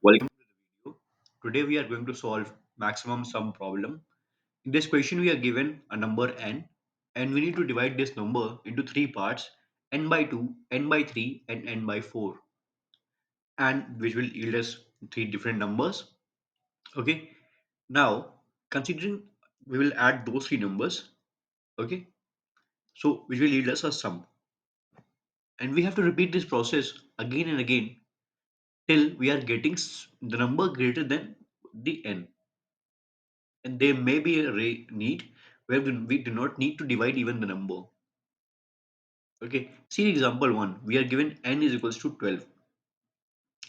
Welcome to the video. Today we are going to solve maximum sum problem. In this question we are given a number n and we need to divide this number into three parts: n by 2, n by 3 and n by 4, and which will yield us three different numbers. Okay. Now considering we will add those three numbers. Okay. So which will yield us a sum, and we have to repeat this process again and again till we are getting the number greater than the n. And there may be a need where we do not need to divide even the number. Okay, see example 1. We are given n is equals to 12.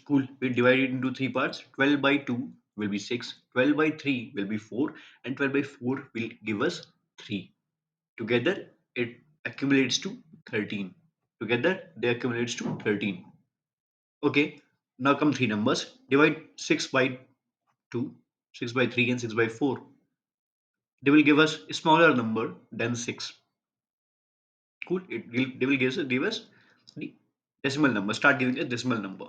Cool. We divide it into three parts. 12 by 2 will be 6, 12 by 3 will be 4, and 12 by 4 will give us 3. Together it accumulates to 13. Together they accumulates to 13. Okay, now come three numbers. Divide 6 by 2, 6 by 3 and 6 by 4. They will give us a smaller number than 6. Cool. They will give us the decimal number. Start giving a decimal number.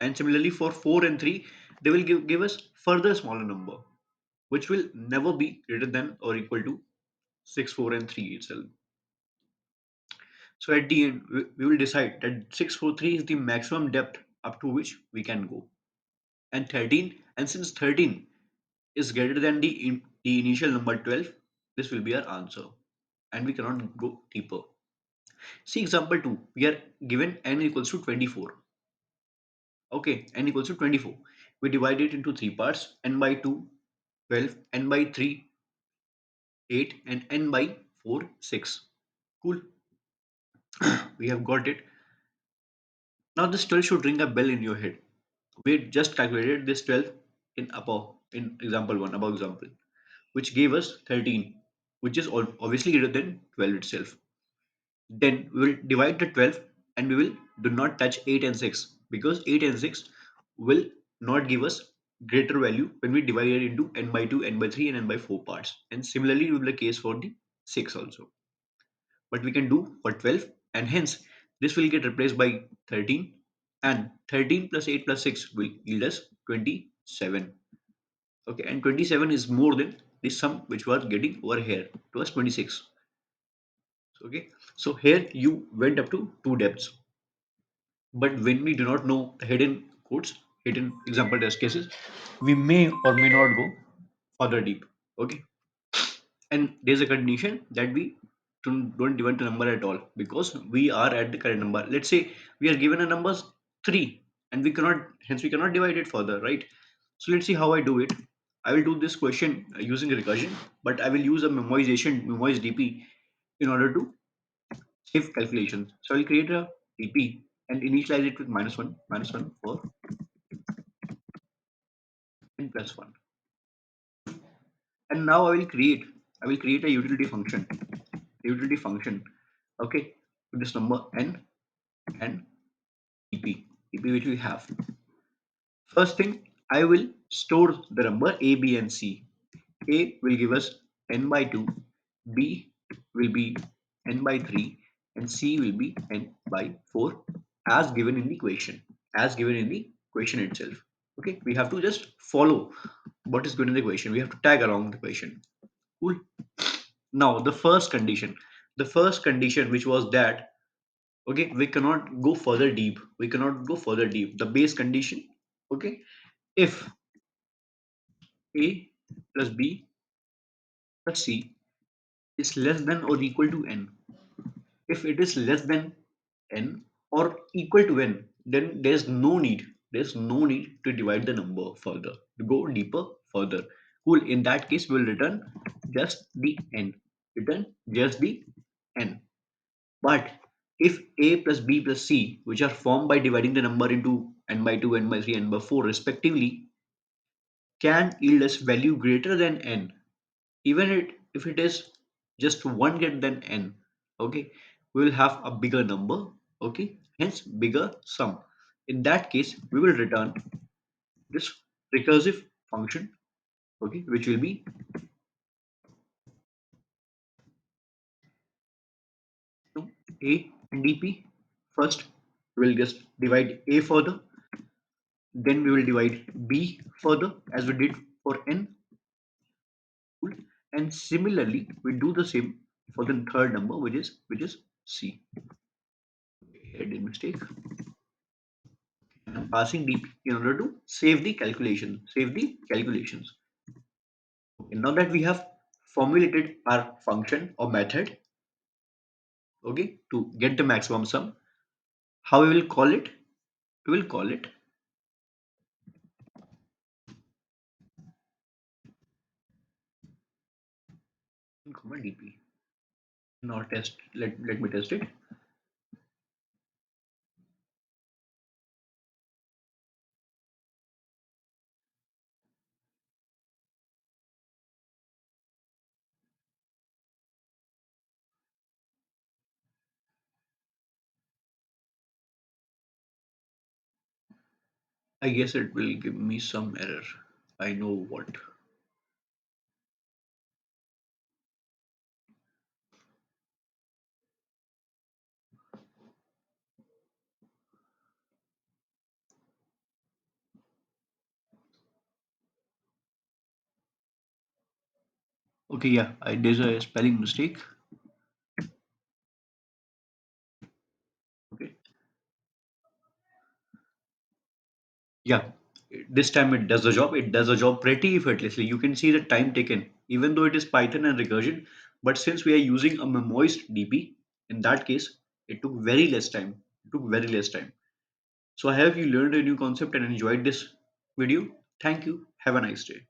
And similarly for 4 and 3, they will give us further smaller number, which will never be greater than or equal to 6, 4 and 3 itself. So at the end, we will decide that 6, 4, 3 is the maximum depth up to which we can go. And 13, and since 13 is greater than the initial number 12, this will be our answer. And we cannot go deeper. See example 2. We are given n equals to 24. Okay, n equals to 24. We divide it into three parts: n by 2, 12; n by 3, 8; and n by 4, 6. Cool. We have got it. Now this 12 should ring a bell in your head. We just calculated this 12 in example 1, above example, which gave us 13, which is obviously greater than 12 itself. Then we will divide the 12 and we will do not touch 8 and 6, because 8 and 6 will not give us greater value when we divide it into n by 2, n by 3 and n by 4 parts. And similarly will be the case for the 6 also. But we can do for 12, and hence this will get replaced by 13, and 13 plus 8 plus 6 will yield us 27. Okay, and 27 is more than the sum which was getting over here. It was 26. Okay, so here you went up to two depths. But when we do not know the hidden codes, hidden example test cases, we may or may not go further deep. Okay. And there's a condition that we don't divide the number at all, because we are at the current number. Let's say we are given a number 3 and we cannot divide it further, right? So let's see how I do it. I will do this question using recursion, but I will use a memoized DP in order to save calculations. So I'll create a DP and initialize it with minus 1 for n plus 1. And now I will create a utility function, okay, with this number n and dp which we have. First thing, I will store the number a, b and c. A will give us n by 2, b will be n by 3, and c will be n by 4, as given in the question itself. Okay, we have to just follow what is given in the question. We have to tag along the question. Cool. Now the first condition which was that, okay, we cannot go further deep. We cannot go further deep. The base condition, okay, if a plus b plus c is less than or equal to n. If it is less than n or equal to n, then there's no need to divide the number further, to go deeper further. Cool. In that case, we'll return just the n. Return just the n. But if a plus b plus c, which are formed by dividing the number into n by 2, n by 3, n by 4 respectively, can yield us value greater than n, even if it is just one greater than n, okay, we will have a bigger number, okay, hence bigger sum. In that case, we will return this recursive function, okay, which will be a and dp. First, we'll just divide a further, Then we will divide b further as we did for n, and similarly we do the same for the third number, which is c. I did mistake. I'm passing dp in order to save the calculation, save the calculations. Okay, now that we have formulated our function or method, okay, to get the maximum sum, how we will call it? We will call it comma dp. Now test. Let me test it. I guess it will give me some error. I know what. Okay, yeah, I did a spelling mistake. Okay, yeah, this time it does the job. It does the job pretty effortlessly. You can see the time taken, even though it is Python and recursion. But since we are using a memoized DP, in that case, it took very less time. It took very less time. So I hope you learned a new concept and enjoyed this video. Thank you. Have a nice day.